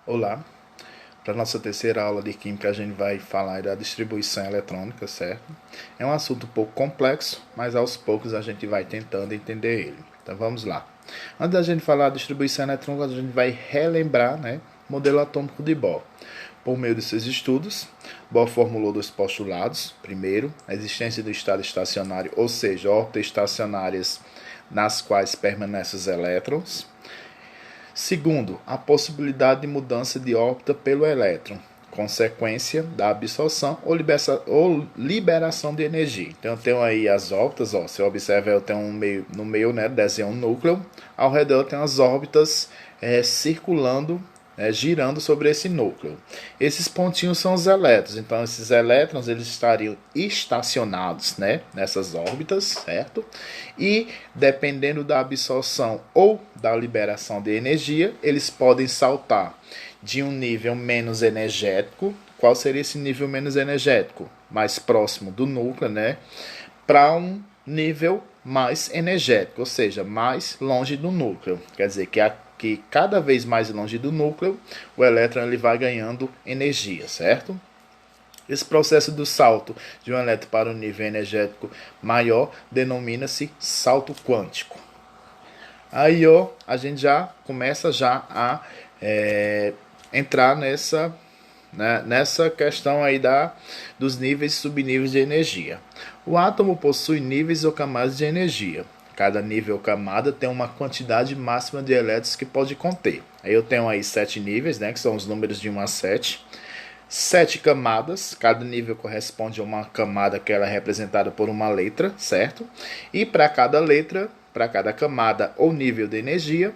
Olá, para a nossa terceira aula de Química a gente vai falar da distribuição eletrônica, certo? É um assunto um pouco complexo, mas aos poucos a gente vai tentando entender ele. Então vamos lá. Antes da gente falar da distribuição eletrônica, a gente vai relembrar, o modelo atômico de Bohr. Por meio de seus estudos, Bohr formulou dois postulados. Primeiro, a existência do estado estacionário, ou seja, órbitas estacionárias nas quais permanecem os elétrons. Segundo, a possibilidade de mudança de órbita pelo elétron, consequência da absorção ou liberação de energia. Então eu tenho aí as órbitas, se observa, eu tenho no meio, desenho um núcleo, ao redor tem as órbitas circulando, girando sobre esse núcleo. Esses pontinhos são os elétrons, então esses elétrons eles estariam estacionados, nessas órbitas, certo? E dependendo da absorção ou da liberação de energia, eles podem saltar de um nível menos energético. Qual seria esse nível menos energético? Mais próximo do núcleo, para um nível mais energético, ou seja, mais longe do núcleo. Quer dizer que cada vez mais longe do núcleo, o elétron ele vai ganhando energia, certo? Esse processo do salto de um elétron para um nível energético maior denomina-se salto quântico. Aí a gente já começa a entrar nessa questão aí dos níveis e subníveis de energia. O átomo possui níveis ou camadas de energia. Cada nível ou camada tem uma quantidade máxima de elétrons que pode conter. Aí eu tenho aí 7 níveis, que são os números de 1 a 7. 7 camadas, cada nível corresponde a uma camada que ela é representada por uma letra, certo? E para cada letra, para cada camada ou nível de energia,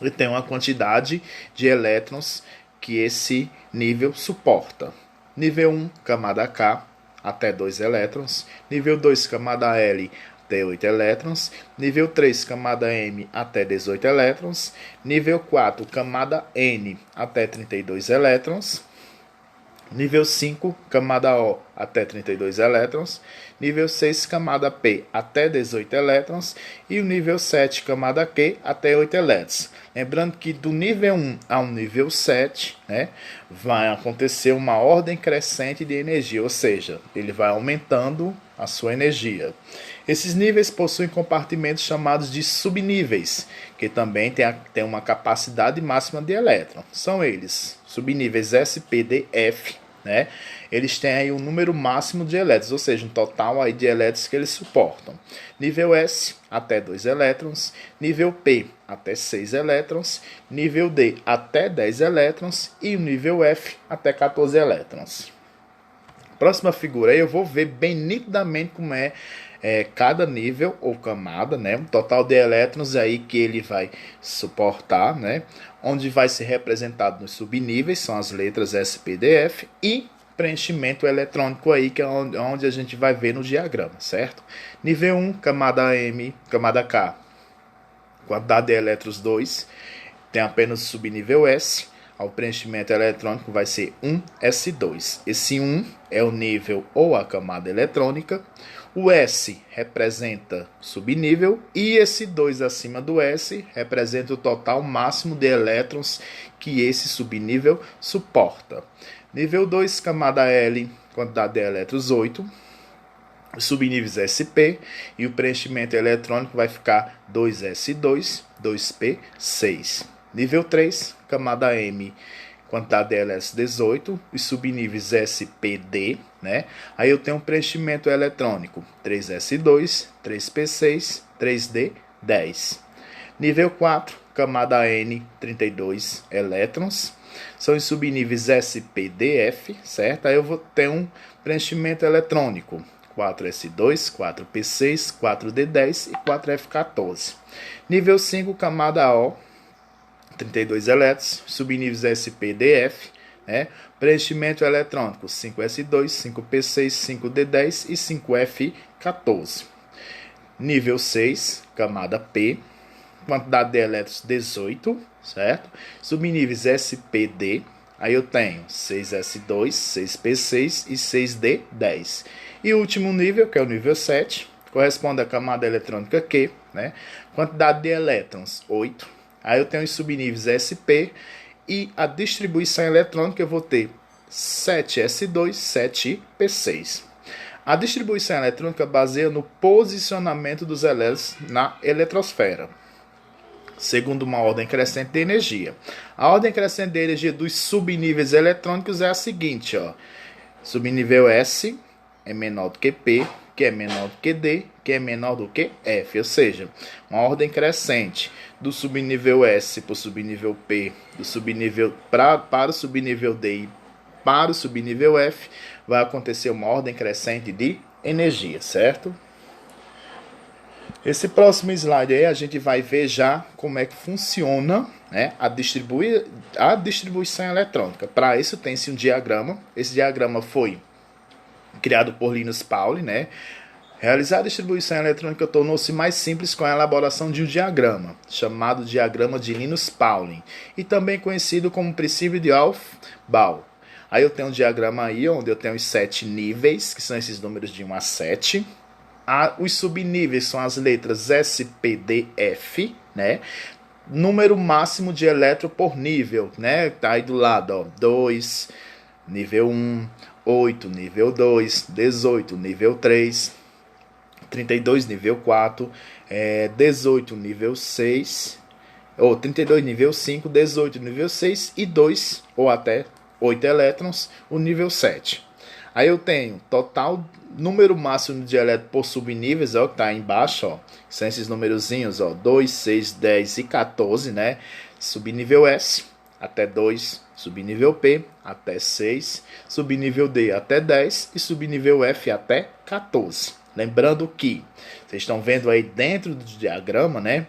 ele tem uma quantidade de elétrons que esse nível suporta. Nível 1, camada K, até 2 elétrons. Nível 2, camada L, até 8 elétrons. Nível 3, camada M, até 18 elétrons. Nível 4, camada N, até 32 elétrons. Nível 5, camada O, até 32 elétrons. Nível 6, camada P, até 18 elétrons. E o nível 7, camada Q, até 8 elétrons. Lembrando que do nível 1 ao nível 7, vai acontecer uma ordem crescente de energia, ou seja, ele vai aumentando a sua energia. Esses níveis possuem compartimentos chamados de subníveis, que também tem uma capacidade máxima de elétron. São eles, subníveis S, P, D, F, eles têm aí um número máximo de elétrons, ou seja, um total aí de elétrons que eles suportam. Nível S, até 2 elétrons. Nível P, até 6 elétrons. Nível D, até 10 elétrons. E o nível F, até 14 elétrons. Próxima figura aí eu vou ver bem nitidamente como é cada nível ou camada, o total de elétrons aí que ele vai suportar, onde vai ser representado nos subníveis, são as letras S, P, D, F, e preenchimento eletrônico aí, que é onde a gente vai ver no diagrama, certo? Nível 1, camada M, camada K, quantidade de elétrons 2, tem apenas o subnível S. O preenchimento eletrônico vai ser 1s2. Esse 1 é o nível ou a camada eletrônica. O S representa subnível e esse 2 acima do S representa o total máximo de elétrons que esse subnível suporta. Nível 2, camada L, quantidade de elétrons 8. Subníveis SP e o preenchimento eletrônico vai ficar 2s2, 2p6. Nível 3, camada M, quantidade de elétrons 18, os subníveis SPD, Aí eu tenho um preenchimento eletrônico 3s2, 3p6, 3d10. Nível 4, camada N, 32 elétrons. São os subníveis SPDF, certo? Aí eu vou ter um preenchimento eletrônico 4s2, 4p6, 4d10 e 4f14. Nível 5, camada O, 32 elétrons, subníveis SPDF, preenchimento eletrônico 5s2, 5p6, 5d10 e 5f14. Nível 6, camada P, quantidade de elétrons 18, certo? Subníveis SPD, aí eu tenho 6s2, 6p6 e 6d10. E o último nível, que é o nível 7, corresponde à camada eletrônica Q, quantidade de elétrons 8. Aí eu tenho os subníveis SP E a distribuição eletrônica eu vou ter 7s2, 7p6. A distribuição eletrônica baseia no posicionamento dos elétrons na eletrosfera, segundo uma ordem crescente de energia. A ordem crescente de energia dos subníveis eletrônicos é a seguinte, ó. Subnível S é menor do que P, que é menor do que D, que é menor do que F, ou seja, uma ordem crescente do subnível S para o subnível P, do subnível para o subnível D e para o subnível F, vai acontecer uma ordem crescente de energia, certo? Esse próximo slide aí a gente vai ver já como é que funciona, né, a distribuição eletrônica. Para isso tem-se um diagrama. Esse diagrama foi criado por Linus Pauling, né? Realizar a distribuição eletrônica tornou-se mais simples com a elaboração de um diagrama, chamado diagrama de Linus Pauling, e também conhecido como princípio de Aufbau. Aí eu tenho um diagrama aí, onde eu tenho os 7 níveis, que são esses números de 1 a 7. Os subníveis são as letras S, P, D, F, né? Número máximo de elétron por nível, né? Tá aí do lado, ó, 2, nível 1, 8, nível 2, 18, nível 3, 32, nível 4, 18, nível 6, ou 32, nível 5, 18, nível 6 e 2, ou até 8 elétrons, o nível 7. Aí eu tenho total número máximo de elétrons por subníveis, ó, que está aí embaixo, ó, são esses numerozinhos, ó, 2, 6, 10 e 14, né? Subnível S até 2, subnível P até 6, subnível D até 10 e subnível F até 14. Lembrando que vocês estão vendo aí dentro do diagrama, né,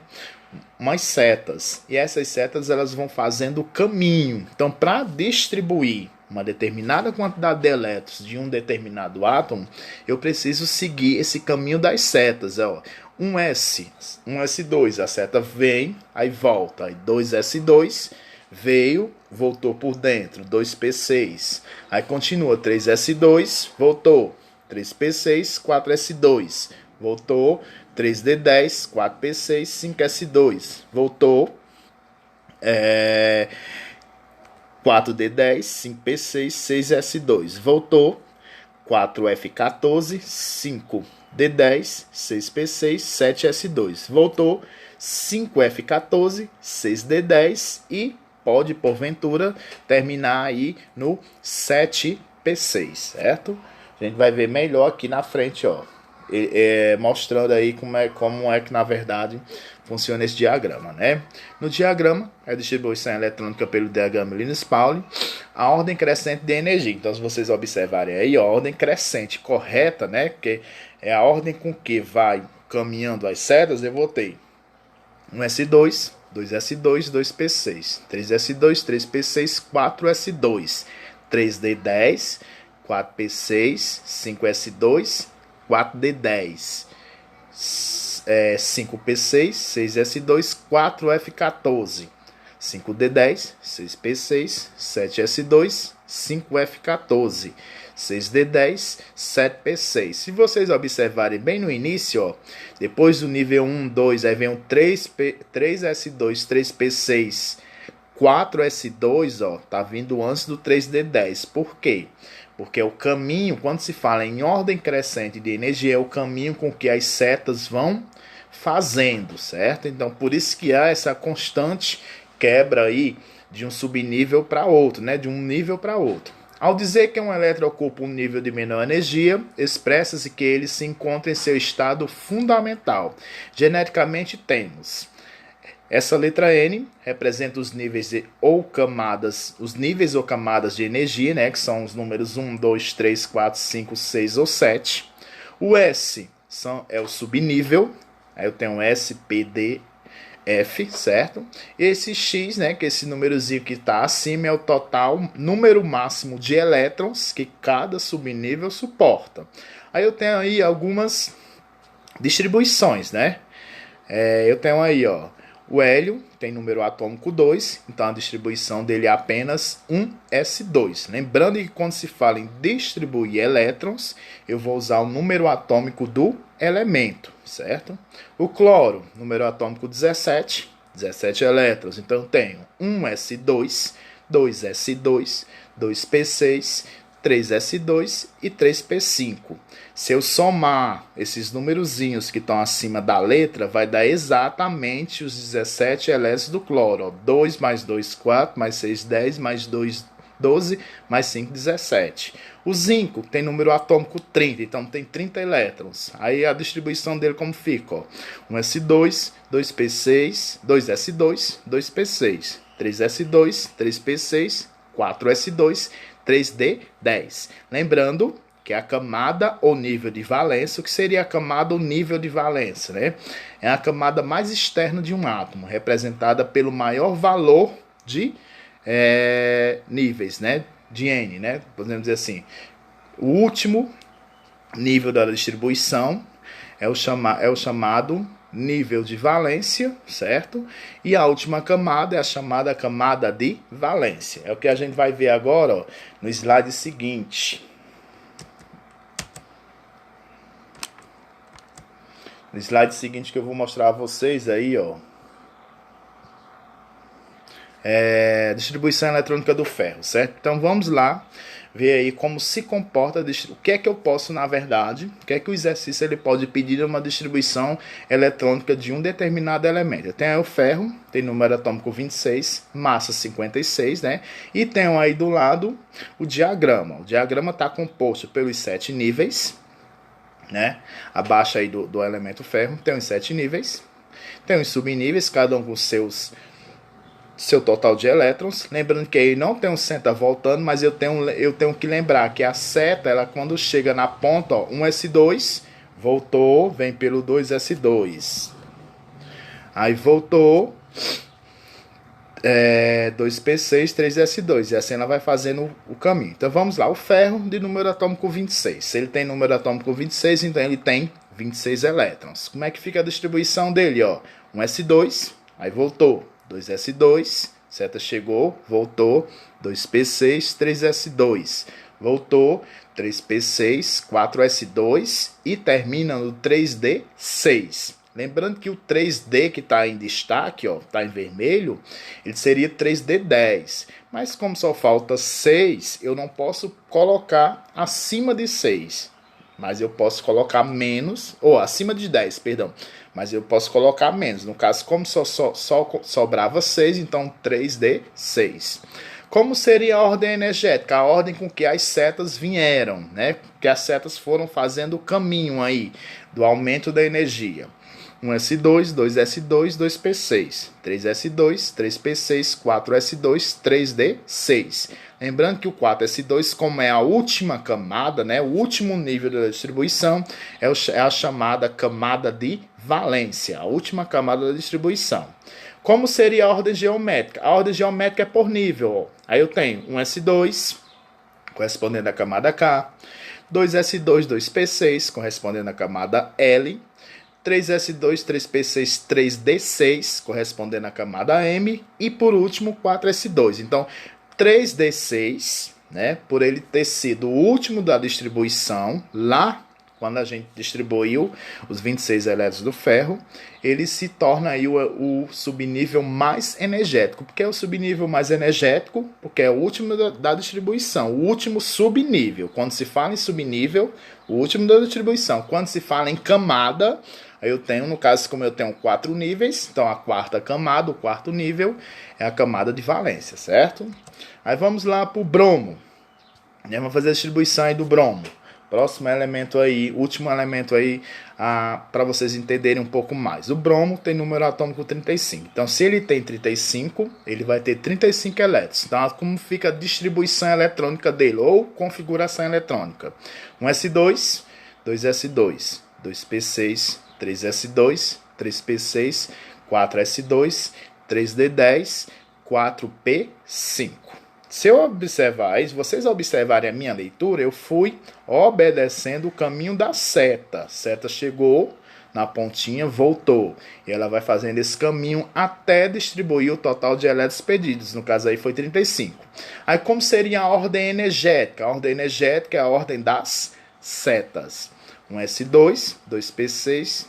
umas setas, e essas setas elas vão fazendo o caminho. Então, para distribuir uma determinada quantidade de elétrons de um determinado átomo, eu preciso seguir esse caminho das setas. Ó. 1s, 1s2, a seta vem, aí volta, aí 2s2, veio, voltou por dentro, 2p6, aí continua 3s2, voltou, 3p6, 4s2, voltou, 3d10, 4p6, 5s2, voltou, 4d10, 5p6, 6s2, voltou, 4f14, 5d10, 6p6, 7s2, voltou, 5f14, 6d10 e pode, porventura, terminar aí no 7p6, certo? A gente vai ver melhor aqui na frente, ó, mostrando aí como é que, na verdade, funciona esse diagrama, né? No diagrama, a distribuição eletrônica pelo diagrama Linus Pauling, a ordem crescente de energia. Então, se vocês observarem aí, a ordem crescente correta, né? Que é a ordem com que vai caminhando as setas, eu vou ter 1s2, 2s2, 2p6, 3s2, 3p6, 4s2, 3d10, 4p6, 5s2, 4d10, 5p6, 6s2, 4f14, 5d10, 6p6, 7s2, 5f14, 6d10, 7p6. Se vocês observarem bem no início, ó, depois do nível 1, 2, aí vem o 3s2, 3p6, 4s2, ó, tá vindo antes do 3d10. Por quê? Porque o caminho, quando se fala em ordem crescente de energia, é o caminho com que as setas vão fazendo, certo? Então, por isso que há essa constante quebra aí de um subnível para outro, né? De um nível para outro. Ao dizer que um elétron ocupa um nível de menor energia, expressa-se que ele se encontra em seu estado fundamental. Geneticamente temos essa letra N representa os níveis ou camadas de energia, né, que são os números 1, 2, 3, 4, 5, 6 ou 7. O S é o subnível, aí eu tenho S, P, D, F, certo? Esse X, né, que é esse númerozinho que está acima, é o total número máximo de elétrons que cada subnível suporta. Aí eu tenho aí algumas distribuições, né? Eu tenho aí, ó, o hélio tem número atômico 2, então a distribuição dele é apenas 1s2. Lembrando que quando se fala em distribuir elétrons, eu vou usar o número atômico do elemento, certo? O cloro, número atômico 17, 17 elétrons. Então eu tenho 1s2, 2s2, 2p6, 3s2 e 3p5. Se eu somar esses numerozinhos que estão acima da letra, vai dar exatamente os 17 elétrons do cloro. Ó. 2 mais 2, 4, mais 6, 10, mais 2, 12, mais 5, 17. O zinco tem número atômico 30, então tem 30 elétrons. Aí a distribuição dele como fica? Ó. 1s2, 2p6, 2s2, 2p6, 3s2, 3p6, 4s2, 3d10. Lembrando que é a camada ou nível de valência. O que seria a camada ou nível de valência? Né? É a camada mais externa de um átomo, representada pelo maior valor de níveis, né? De N, né? Podemos dizer assim. O último nível da distribuição é o chamado nível de valência, certo? E a última camada é a chamada camada de valência. É o que a gente vai ver agora, ó, no slide seguinte. No slide seguinte que eu vou mostrar a vocês aí, ó. Distribuição eletrônica do ferro, certo? Então vamos lá ver aí como se comporta, o que é que eu posso, na verdade, o que é que o exercício ele pode pedir uma distribuição eletrônica de um determinado elemento. Tem aí o ferro, tem número atômico 26, massa 56, né? E tem aí do lado o diagrama. O diagrama está composto pelos 7 níveis, né? Abaixo aí do elemento ferro tem os 7 níveis, tem os subníveis, cada um com seu total de elétrons. Lembrando que aí não tem um seta voltando, mas eu tenho que lembrar que a seta, ela quando chega na ponta, ó, 1s2, voltou, vem pelo 2s2. Aí voltou, 2p6, 3s2. E assim ela vai fazendo o caminho. Então vamos lá, o ferro de número atômico 26. Se ele tem número atômico 26, então ele tem 26 elétrons. Como é que fica a distribuição dele? Ó? 1s2, aí voltou. 2s2, seta chegou, voltou, 2p6, 3s2, voltou, 3p6, 4s2 e termina no 3d6. Lembrando que o 3D que está em destaque, está em vermelho, ele seria 3D10. Mas como só falta 6, eu não posso colocar acima de 6. Mas eu posso colocar menos, ou acima de 10, perdão. Mas eu posso colocar menos. No caso, como só sobrava 6, então 3D6. Como seria a ordem energética? A ordem com que as setas vieram, né? Que as setas foram fazendo o caminho aí do aumento da energia. 1s2, 2s2, 2p6, 3s2, 3p6, 4s2, 3d6. Lembrando que o 4s2, como é a última camada, né, o último nível da distribuição, é a chamada camada de valência, a última camada da distribuição. Como seria a ordem geométrica? A ordem geométrica é por nível. Aí eu tenho 1s2, correspondendo à camada K, 2s2, 2p6, correspondendo à camada L, 3s2, 3p6, 3d6, correspondendo à camada M, e por último 4s2. Então, 3d6, né, por ele ter sido o último da distribuição, lá quando a gente distribuiu os 26 elétrons do ferro, ele se torna aí o subnível mais energético. Por que é o subnível mais energético? Porque é o último da distribuição, o último subnível. Quando se fala em subnível, o último da distribuição. Quando se fala em camada, aí eu tenho, no caso, como eu tenho 4 níveis, então a quarta camada, o quarto nível, é a camada de valência, certo? Aí vamos lá para o bromo. Vamos fazer a distribuição aí do bromo. Próximo elemento aí, último elemento aí, para vocês entenderem um pouco mais. O bromo tem número atômico 35. Então, se ele tem 35, ele vai ter 35 elétrons. Então, como fica a distribuição eletrônica dele, ou configuração eletrônica? 1s2, 2s2, 2p6, 3s2, 3p6, 4s2, 3d10, 4p5. Se eu observar isso, vocês observarem a minha leitura, eu fui obedecendo o caminho da seta. A seta chegou na pontinha, voltou. E ela vai fazendo esse caminho até distribuir o total de elétrons pedidos. No caso aí foi 35. Aí como seria a ordem energética? A ordem energética é a ordem das setas. 1s2, 2p6,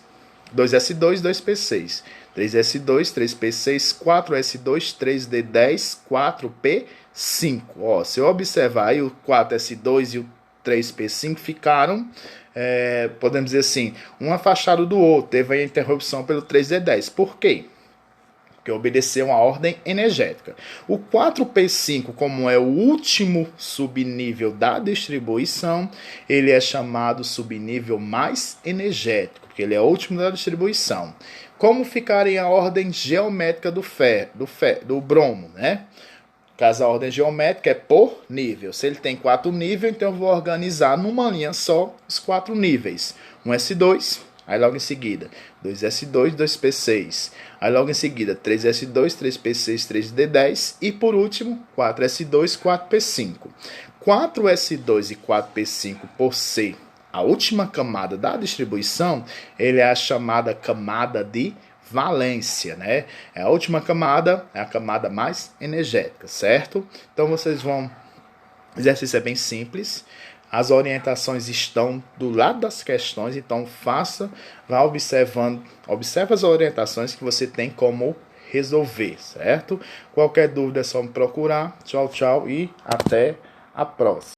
2s2, 2p6, 3s2, 3p6, 4s2, 3d10, 4p5. Ó, se eu observar aí, o 4s2 e o 3p5 ficaram, podemos dizer assim, um afastado do outro. Teve a interrupção pelo 3d10. Por quê? Porque obedeceu uma ordem energética. O 4p5, como é o último subnível da distribuição, ele é chamado subnível mais energético, porque ele é o último da distribuição. Como ficaria a ordem geométrica do bromo, né? Caso a ordem geométrica é por nível. Se ele tem 4 níveis, então eu vou organizar numa linha só os 4 níveis. 1s2, aí logo em seguida 2s2, 2p6. Aí logo em seguida 3s2, 3p6, 3d10. E por último 4s2, 4p5. 4s2 e 4p5 por ser a última camada da distribuição, ele é a chamada camada de valência, né? É a última camada, é a camada mais energética, certo? Então vocês vão... O exercício é bem simples. As orientações estão do lado das questões, então vá observando, observe as orientações que você tem como resolver, certo? Qualquer dúvida é só me procurar. Tchau, tchau e até a próxima.